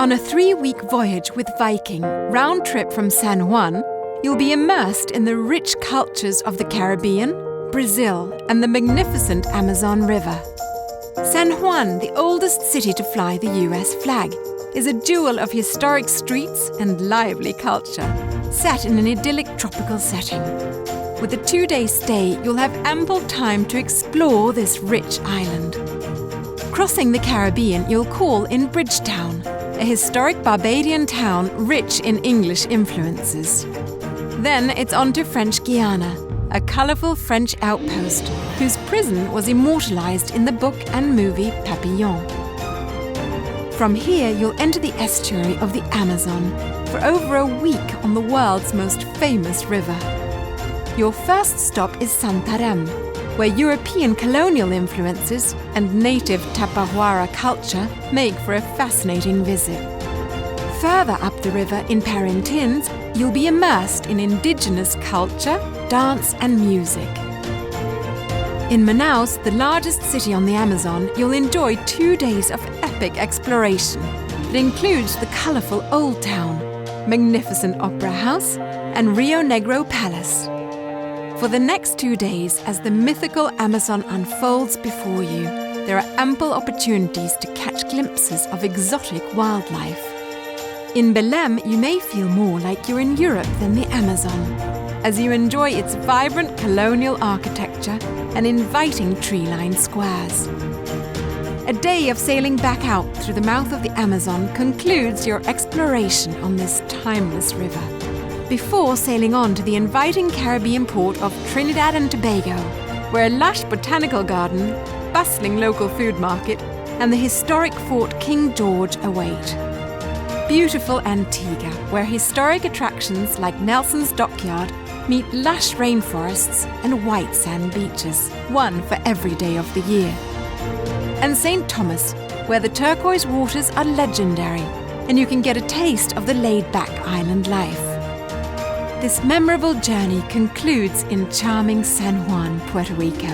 On a 3-week voyage with Viking, round trip from San Juan, you'll be immersed in the rich cultures of the Caribbean, Brazil, and the magnificent Amazon River. San Juan, the oldest city to fly the US flag, is a jewel of historic streets and lively culture, set in an idyllic tropical setting. With a 2-day stay, you'll have ample time to explore this rich island. Crossing the Caribbean, you'll call in Bridgetown, a historic Barbadian town rich in English influences. Then it's on to French Guiana, a colourful French outpost whose prison was immortalised in the book and movie Papillon. From here, you'll enter the estuary of the Amazon for over a week on the world's most famous river. Your first stop is Santarém, where European colonial influences and native Tapahuara culture make for a fascinating visit. Further up the river in Parintins, you'll be immersed in indigenous culture, dance and music. In Manaus, the largest city on the Amazon, you'll enjoy 2 days of epic exploration that includes the colourful Old Town, magnificent Opera House and Rio Negro Palace. For the next 2 days, as the mythical Amazon unfolds before you, there are ample opportunities to catch glimpses of exotic wildlife. In Belém, you may feel more like you're in Europe than the Amazon, as you enjoy its vibrant colonial architecture and inviting tree-lined squares. A day of sailing back out through the mouth of the Amazon concludes your exploration on this timeless river, before sailing on to the inviting Caribbean port of Trinidad and Tobago, where a lush botanical garden, bustling local food market, and the historic Fort King George await. Beautiful Antigua, where historic attractions like Nelson's Dockyard meet lush rainforests and white sand beaches, one for every day of the year. And St. Thomas, where the turquoise waters are legendary, and you can get a taste of the laid-back island life. This memorable journey concludes in charming San Juan, Puerto Rico.